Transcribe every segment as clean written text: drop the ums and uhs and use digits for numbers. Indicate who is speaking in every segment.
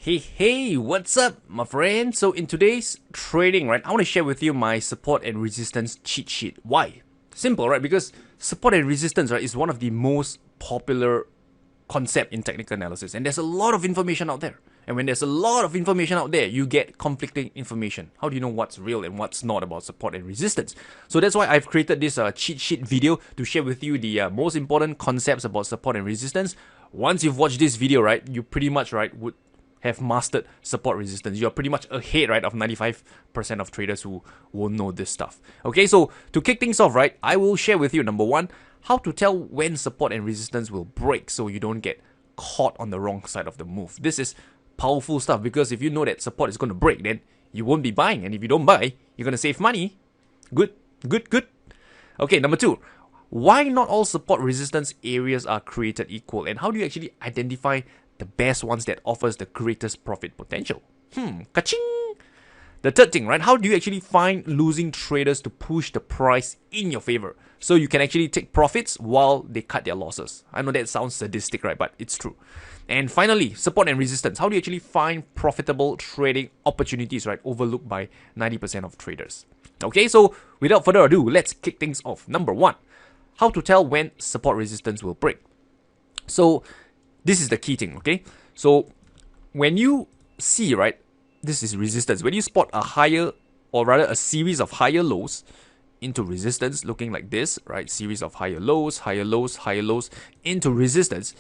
Speaker 1: Hey, what's up, my friend? So in today's trading, right, I want to share with you my support and resistance cheat sheet. Why? Simple, right? Because support and resistance, right, is one of the most popular concept in technical analysis, and there's a lot of information out there. And when there's a lot of information out there, you get conflicting information. How do you know what's real and what's not about support and resistance? So that's why I've created this cheat sheet video to share with you the most important concepts about support and resistance. Once you've watched this video, right, you pretty much, right, would have mastered support resistance. You're pretty much ahead, right, of 95% of traders who won't know this stuff. Okay, so to kick things off, right, I will share with you, number one, how to tell when support and resistance will break so you don't get caught on the wrong side of the move. This is powerful stuff because if you know that support is going to break, then you won't be buying. And if you don't buy, you're going to save money. Good. Okay, number two, why not all support resistance areas are created equal? And how do you actually identify the best ones that offers the greatest profit potential? Ka-ching! The third thing, right? How do you actually find losing traders to push the price in your favor so you can actually take profits while they cut their losses? I know that sounds sadistic, right? But it's true. And finally, support and resistance. How do you actually find profitable trading opportunities, right, overlooked by 90% of traders? Okay, so without further ado, let's kick things off. Number one, how to tell when support resistance will break. So this is the key thing, okay? So when you see, right, this is resistance. When you spot a higher, or rather a series of higher lows into resistance, looking like this, right? Series of higher lows, higher lows, higher lows into resistance.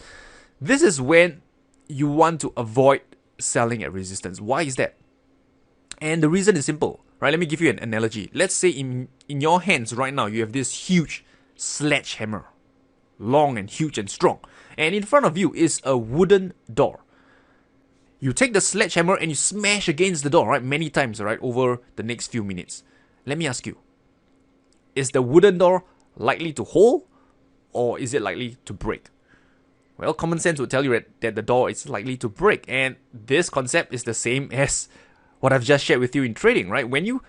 Speaker 1: This is when you want to avoid selling at resistance. Why is that? And the reason is simple, right? Let me give you an analogy. Let's say in your hands right now, you have this huge sledgehammer, long and huge and strong. And in front of you is a wooden door. You take the sledgehammer and you smash against the door, right? Many times, right? Over the next few minutes. Let me ask you, is the wooden door likely to hold or is it likely to break? Well, common sense would tell you that the door is likely to break. And this concept is the same as what I've just shared with you in trading, right? When you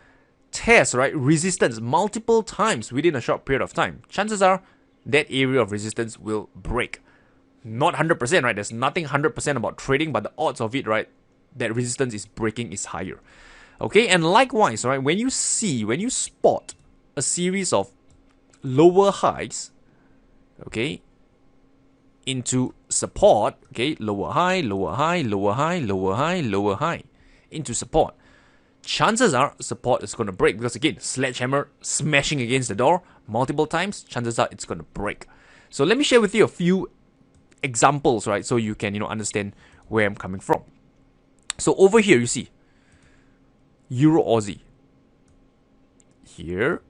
Speaker 1: test, right, resistance multiple times within a short period of time, chances are that area of resistance will break. Not 100%, right? There's nothing 100% about trading, but the odds of it, right, that resistance is breaking is higher. Okay, and likewise, right, when you spot a series of lower highs, okay, into support, okay, lower high, lower high, lower high, lower high, lower high, into support, chances are support is going to break because, again, sledgehammer smashing against the door multiple times, chances are it's going to break. So let me share with you a few examples, right, so you can understand where I'm coming from. So over here you see Euro Aussie here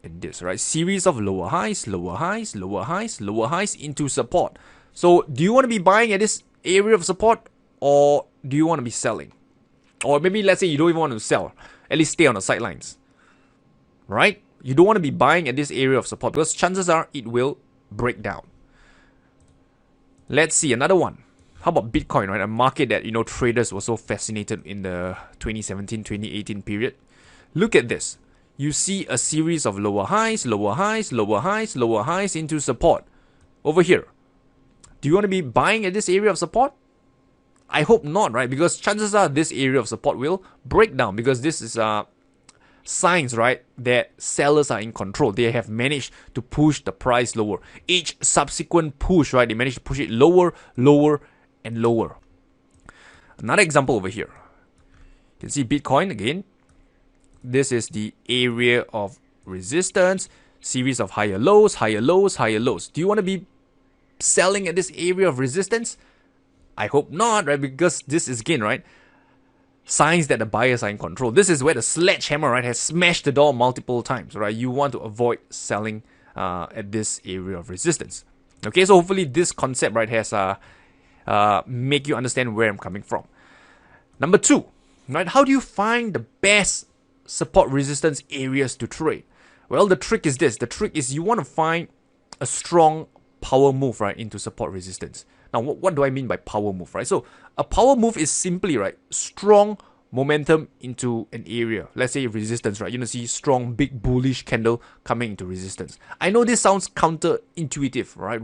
Speaker 1: and this, right, series of lower highs, lower highs, lower highs, lower highs into support. So do you want to be buying at this area of support or do you want to be selling? Or maybe let's say you don't even want to sell, at least stay on the sidelines, right? You don't want to be buying at this area of support because chances are it will break down. Let's see another one. How about Bitcoin, right? A market that, traders were so fascinated in the 2017-2018 period. Look at this. You see a series of lower highs, lower highs, lower highs, lower highs into support. Over here. Do you want to be buying at this area of support? I hope not, right? Because chances are this area of support will break down because this is signs, right, that sellers are in control. They have managed to push the price lower. Each subsequent push, right, they managed to push it lower, lower, and lower. Another example over here. You can see Bitcoin again. This is the area of resistance, series of higher lows, higher lows, higher lows. Do you want to be selling at this area of resistance? I hope not, right, because this is, again, right, signs that the buyers are in control. This is where the sledgehammer, right, has smashed the door multiple times, right? You want to avoid selling at this area of resistance. Okay, so hopefully this concept, right, has make you understand where I'm coming from. Number two, right, how do you find the best support resistance areas to trade? Well, the trick is this. The trick is you want to find a strong power move, right, into support resistance. Now, what do I mean by power move, right? So a power move is simply, right, strong momentum into an area, let's say resistance, right? You're gonna see strong, big, bullish candle coming into resistance. I know this sounds counterintuitive, right?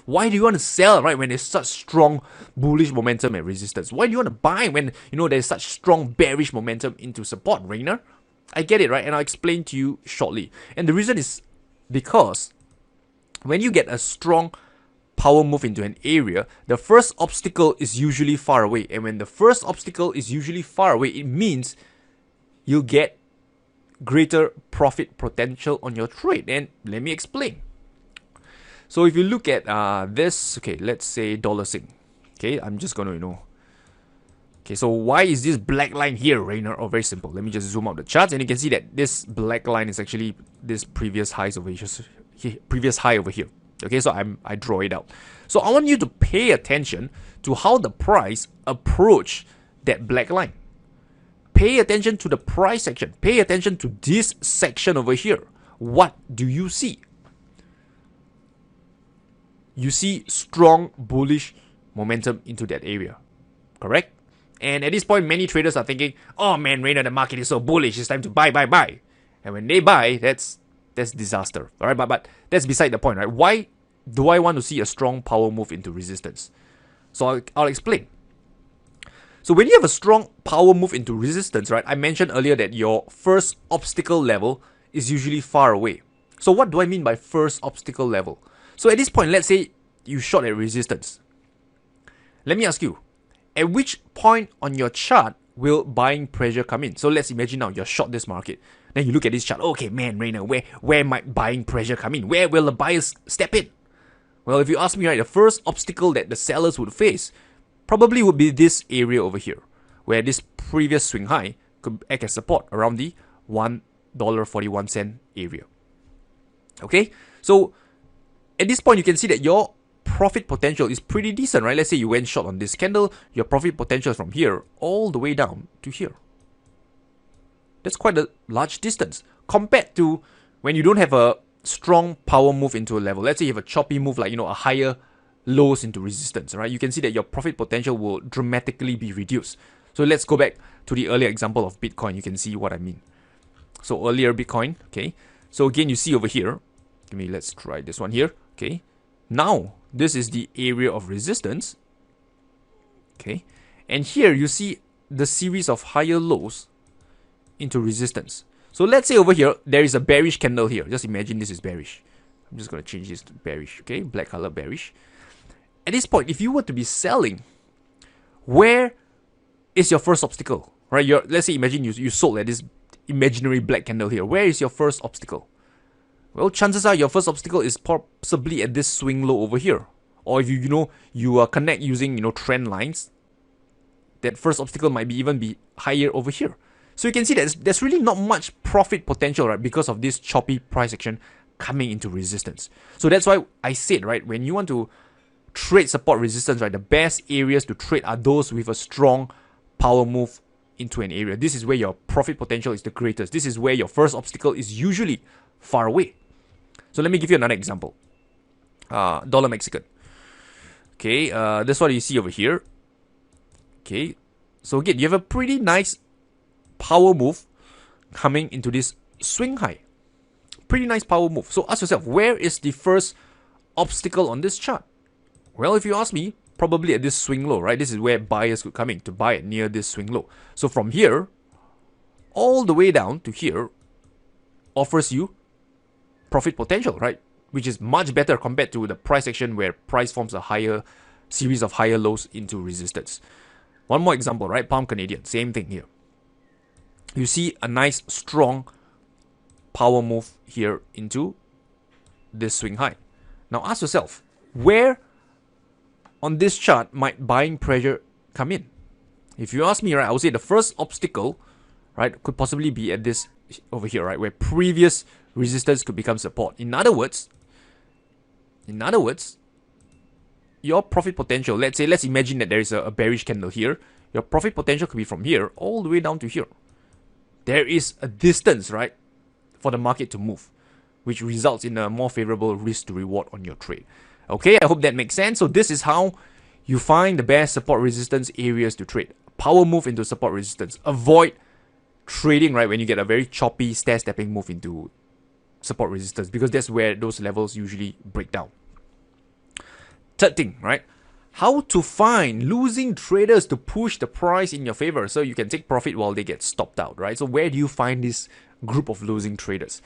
Speaker 1: Why do you want to sell, right, when there's such strong bullish momentum at resistance? Why do you want to buy when there's such strong bearish momentum into support, Rainer? I get it, right? And I'll explain to you shortly. And the reason is because when you get a strong power move into an area, the first obstacle is usually far away. And when the first obstacle is usually far away, it means you'll get greater profit potential on your trade. And let me explain. So if you look at this, okay, let's say dollar sing. Okay, I'm just going to, Okay, so why is this black line here, Rainer? Oh, very simple. Let me just zoom out the charts, and you can see that this black line is actually this previous high over here. Okay, so I draw it out. So I want you to pay attention to how the price approach that black line. Pay attention to the price section. Pay attention to this section over here. What do you see? You see strong bullish momentum into that area, correct? And at this point, many traders are thinking, oh man, Rainer, the market is so bullish, it's time to buy. And when they buy, that's disaster. Alright, but that's beside the point, right? Why do I want to see a strong power move into resistance? So I'll explain. So when you have a strong power move into resistance, right, I mentioned earlier that your first obstacle level is usually far away. So what do I mean by first obstacle level? So at this point, let's say you short at resistance. Let me ask you, at which point on your chart will buying pressure come in? So let's imagine now you're short this market. Then you look at this chart. Okay, man, Rainer, where might buying pressure come in? Where will the buyers step in? Well, if you ask me, right, the first obstacle that the sellers would face probably would be this area over here, where this previous swing high could act as support around the $1.41 area. Okay, so at this point, you can see that your profit potential is pretty decent, right? Let's say you went short on this candle, your profit potential is from here all the way down to here. That's quite a large distance compared to when you don't have a strong power move into a level. Let's say you have a choppy move, like a higher lows into resistance, right? You can see that your profit potential will dramatically be reduced. So let's go back to the earlier example of Bitcoin. You can see what I mean. So earlier Bitcoin, okay. So again, you see over here. Let's try this one here, okay. Now this is the area of resistance, okay, and here you see the series of higher lows into resistance. So let's say over here there is a bearish candle here. Just imagine this is bearish. I'm just going to change this to bearish, okay, black color bearish. At this point, if you were to be selling, where is your first obstacle, right? Let's say imagine you sold at this imaginary black candle here. Where is your first obstacle? Well, chances are your first obstacle is possibly at this swing low over here. Or if you connect using trend lines, that first obstacle might even be higher over here. So you can see that there's really not much profit potential, right, because of this choppy price action coming into resistance. So that's why I said, right, when you want to trade support resistance, right, the best areas to trade are those with a strong power move into an area. This is where your profit potential is the greatest. This is where your first obstacle is usually far away. So let me give you another example. Dollar Mexican. Okay, that's what you see over here. Okay, so again, you have a pretty nice power move coming into this swing high. Pretty nice power move. So ask yourself, where is the first obstacle on this chart? Well, if you ask me, probably at this swing low, right? This is where buyers could come in to buy it near this swing low. So from here, all the way down to here, offers you profit potential, right? Which is much better compared to the price action where price forms a higher series of higher lows into resistance. One more example, right? Pound Canadian, same thing here. You see a nice strong power move here into this swing high. Now ask yourself, where on this chart might buying pressure come in? If you ask me, right, I would say the first obstacle, right, could possibly be at this over here, right, where previous resistance could become support. In other words, your profit potential, let's imagine that there is a bearish candle here. Your profit potential could be from here all the way down to here. There is a distance, right, for the market to move, which results in a more favorable risk to reward on your trade. Okay, I hope that makes sense. So this is how you find the best support resistance areas to trade. power move into support resistance. Avoid trading, right, when you get a very choppy stair-stepping move into support resistance, because that's where those levels usually break down. Third thing, right? How to find losing traders to push the price in your favor so you can take profit while they get stopped out, right? So where do you find this group of losing traders?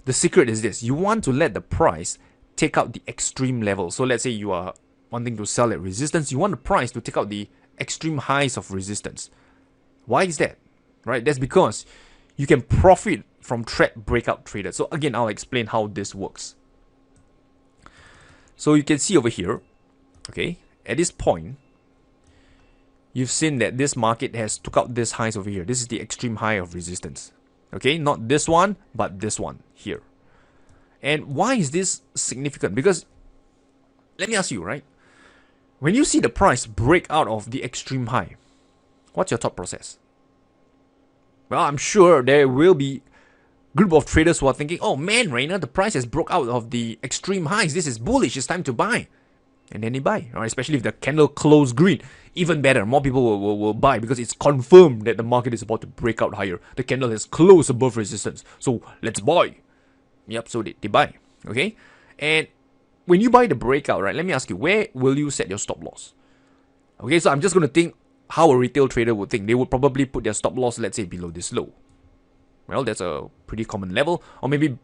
Speaker 1: The secret is this. You want to let the price take out the extreme level. So let's say you are wanting to sell at resistance. You want the price to take out the extreme highs of resistance. Why is that? Right? That's because you can profit from trap breakout traders. So again, I'll explain how this works. So you can see over here, okay, at this point, you've seen that this market has took out this highs over here. This is the extreme high of resistance. Okay, not this one, but this one here. And why is this significant? Because let me ask you, right? When you see the price break out of the extreme high, what's your thought process? Well, I'm sure there will be a group of traders who are thinking, oh man, Rainer, the price has broke out of the extreme highs. This is bullish. It's time to buy. And then they buy, right? Especially if the candle closed green. Even better, more people will buy because it's confirmed that the market is about to break out higher. The candle has closed above resistance. So let's buy. Yep, so they buy. Okay? And when you buy the breakout, right, let me ask you, where will you set your stop loss? Okay, so I'm just going to think how a retail trader would think. They would probably put their stop loss, let's say, below this low. Well, that's a pretty common level. Or maybe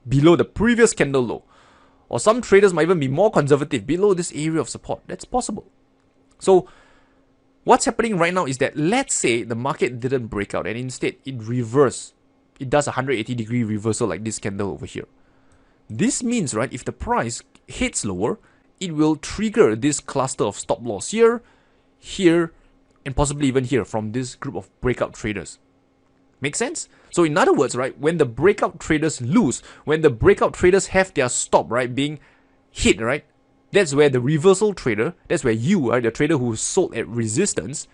Speaker 1: below the previous candle low. Or some traders might even be more conservative, below this area of support. That's possible. So what's happening right now is that, let's say the market didn't break out and instead it reversed. It does a 180-degree reversal like this candle over here. This means, right, if the price hits lower, it will trigger this cluster of stop loss here, here, and possibly even here from this group of breakout traders. Make sense? So in other words, right, when the breakout traders lose, when the breakout traders have their stop, right, being hit, right, that's where the reversal trader, that's where you, right, the trader who sold at resistance,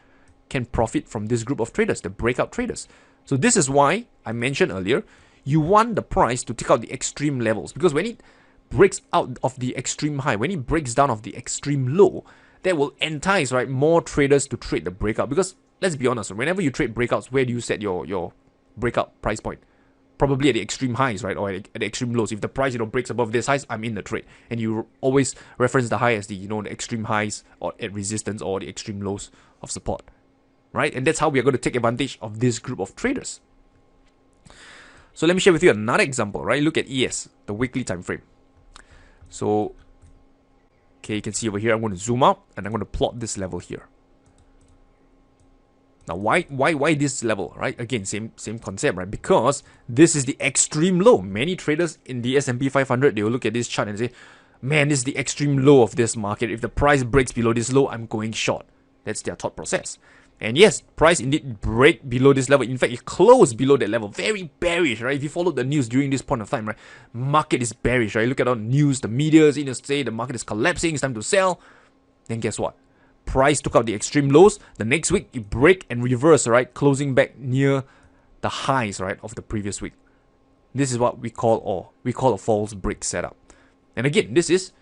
Speaker 1: can profit from this group of traders, the breakout traders. So this is why I mentioned earlier, you want the price to take out the extreme levels, because when it breaks out of the extreme high, when it breaks down of the extreme low, that will entice, right, more traders to trade the breakout. Because let's be honest, whenever you trade breakouts, where do you set your breakout price point? Probably at the extreme highs, right, or at the extreme lows. If the price, breaks above this highs, I'm in the trade. And you always reference the high as the, the extreme highs or at resistance or the extreme lows of support, right? And that's how we are going to take advantage of this group of traders. So let me share with you another example, right? Look at ES, the weekly time frame. So, okay, you can see over here, I'm going to zoom out and I'm going to plot this level here. Now, why this level, right? Again, same concept, right? Because this is the extreme low. Many traders in the S&P 500, they will look at this chart and say, man, this is the extreme low of this market. If the price breaks below this low, I'm going short. That's their thought process. And yes, price indeed break below this level. In fact, it closed below that level. Very bearish, right? If you followed the news during this point of time, right? Market is bearish, right? Look at all the news, the media is to say the market is collapsing, it's time to sell. Then guess what? Price took out the extreme lows. The next week, it break and reverse, right? Closing back near the highs, right, of the previous week. This is what we call a false break setup. And again, this is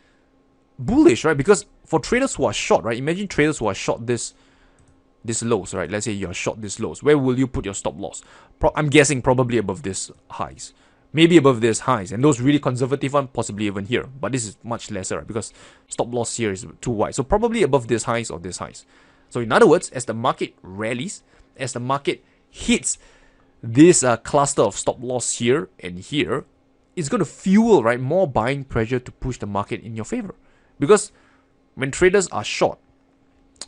Speaker 1: bullish, right? Because for traders who are short, right? Imagine traders who are short this lows, right? Let's say you're short this lows. Where will you put your stop loss? I'm guessing probably above this highs. Maybe above this highs. And those really conservative ones, possibly even here. But this is much lesser, right? Because stop loss here is too wide. So probably above this highs or this highs. So in other words, as the market rallies, as the market hits this cluster of stop loss here and here, it's going to fuel, right, more buying pressure to push the market in your favor. Because when traders are short,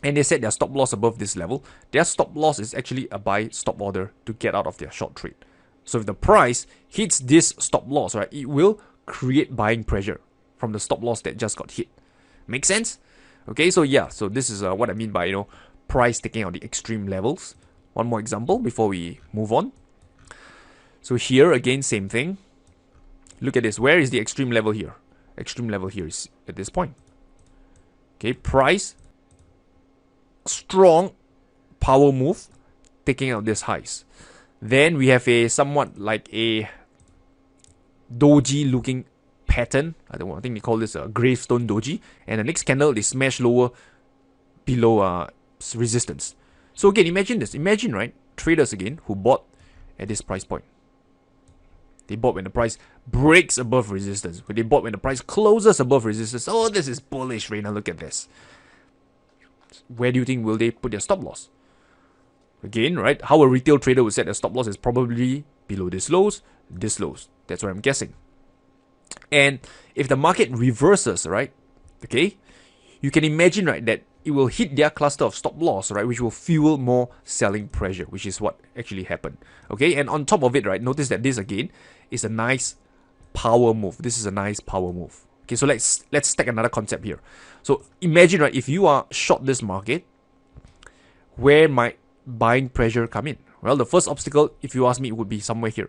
Speaker 1: and they set their stop loss above this level, their stop loss is actually a buy stop order to get out of their short trade. So if the price hits this stop loss, right, it will create buying pressure from the stop loss that just got hit. Make sense? Okay, so yeah, so this is what I mean by, price taking out the extreme levels. One more example before we move on. So here, again, same thing. Look at this. Where is the extreme level here? Extreme level here is at this point. Okay, price, strong power move, taking out these highs. Then we have a somewhat like a doji looking pattern. I think they call this a gravestone doji. And the next candle, they smash lower below resistance. So again, imagine this. Imagine, right, traders again who bought at this price point. They bought when the price breaks above resistance. When they bought when the price closes above resistance. Oh, this is bullish right now. Look at this. Where do you think will they put their stop loss? Again, right, how a retail trader would set a stop loss is probably below this lows. That's what I'm guessing. And if the market reverses, right, okay, you can imagine, right, that it will hit their cluster of stop loss, right, which will fuel more selling pressure, which is what actually happened. Okay, and on top of it, right, notice that this again is a nice power move. This is a nice power move. Okay, so let's stack another concept here. So imagine, right, if you are short this market, where might buying pressure come in? Well, the first obstacle, if you ask me, it would be somewhere here,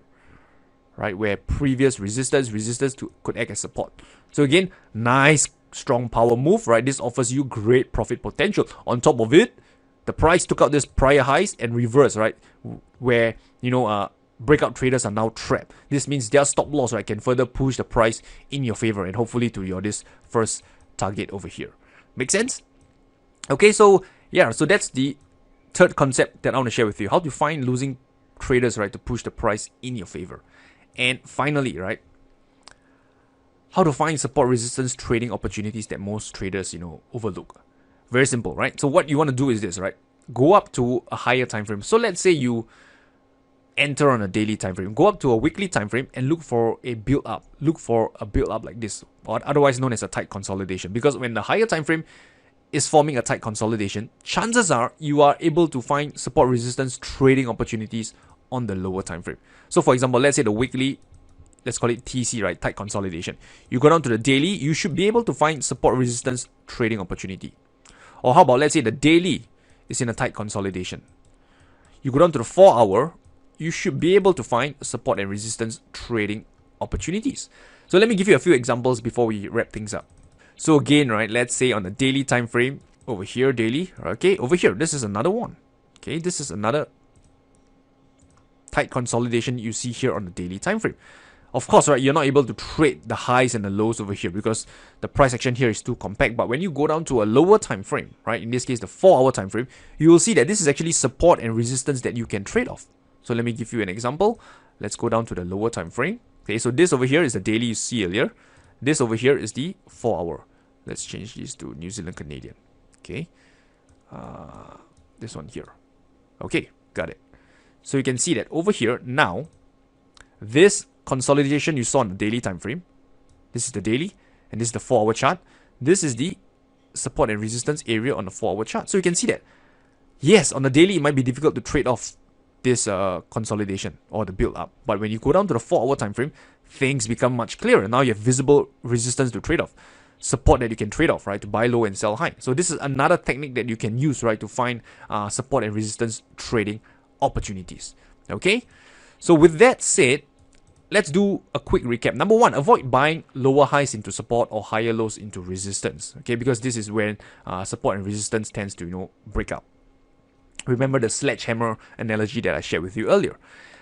Speaker 1: right, where previous resistance could act as support. So again, nice strong power move, right? This offers you great profit potential. On top of it, the price took out this prior highs and reversed, right, where breakout traders are now trapped. This means their stop loss, right, can further push the price in your favor and hopefully to your this first target over here. Make sense? Okay, so yeah, so that's the third concept that I want to share with you. How to find losing traders, right, to push the price in your favor. And finally, right, how to find support resistance trading opportunities that most traders, overlook. Very simple, right? So what you want to do is this, right? Go up to a higher time frame. So let's say you enter on a daily time frame. Go up to a weekly time frame and look for a build up. Look for a build up like this, or otherwise known as a tight consolidation. Because when the higher time frame is forming a tight consolidation, chances are you are able to find support resistance trading opportunities on the lower time frame. So for example, let's say the weekly, let's call it TC, right? Tight consolidation. You go down to the daily, you should be able to find support resistance trading opportunity. Or how about, let's say the daily is in a tight consolidation. You go down to the 4 hour, you should be able to find support and resistance trading opportunities. So let me give you a few examples before we wrap things up. So again, right, let's say on the daily time frame, over here, daily, okay, over here, this is another one. Okay, this is another tight consolidation you see here on the daily time frame. Of course, right, you're not able to trade the highs and the lows over here because the price action here is too compact. But when you go down to a lower time frame, right, in this case the 4 hour time frame, you will see that this is actually support and resistance that you can trade off. So let me give you an example. Let's go down to the lower time frame. Okay, so this over here is the daily you see earlier. This over here is the 4 hour. Let's change this to New Zealand Canadian. Okay, this one here. Okay, got it. So you can see that over here now, this consolidation you saw on the daily time frame, this is the daily, and this is the 4 hour chart. This is the support and resistance area on the 4 hour chart. So you can see that, yes, on the daily it might be difficult to trade off this consolidation or the build up, but when you go down to the 4 hour time frame, things become much clearer. Now you have visible resistance to trade off, support that you can trade off, right, to buy low and sell high. So this is another technique that you can use, right, to find support and resistance trading opportunities. Okay, so with that said, let's do a quick recap. Number one, avoid buying lower highs into support or higher lows into resistance. Okay, because this is when support and resistance tends to break up. Remember the sledgehammer analogy that I shared with you earlier.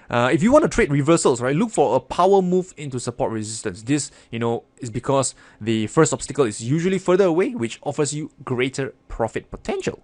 Speaker 1: If you want to trade reversals, right, look for a power move into support resistance. This, is because the first obstacle is usually further away, which offers you greater profit potential.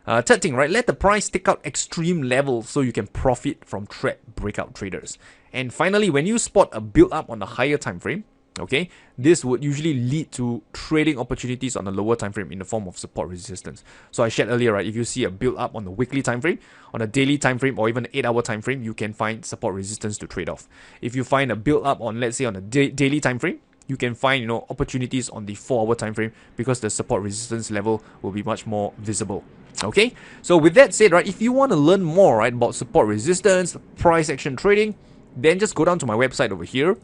Speaker 1: Third thing, right, let the price take out extreme levels so you can profit from breakout traders. And finally, when you spot a build up on the higher time frame, okay, this would usually lead to trading opportunities on the lower time frame in the form of support resistance. So I shared earlier, right, if you see a build up on the weekly time frame, on a daily time frame, or even the 8 hour time frame, you can find support resistance to trade off. If you find a build up on, let's say, on a daily time frame, you can find opportunities on the 4 hour time frame because the support resistance level will be much more visible. Okay, so with that said, right, if you want to learn more, right, about support resistance, price action trading, then just go down to my website over here,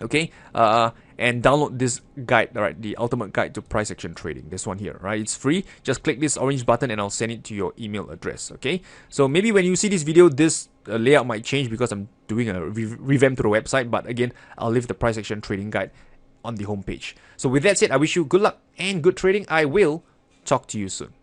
Speaker 1: okay, and download this guide, right, the ultimate guide to price action trading, this one here, right? It's free. Just click this orange button and I'll send it to your email address. Okay, so maybe when you see this video, this layout might change because I'm doing a revamp to the website, but again, I'll leave the price action trading guide on the homepage. So with that said, I wish you good luck and good trading. I will talk to you soon.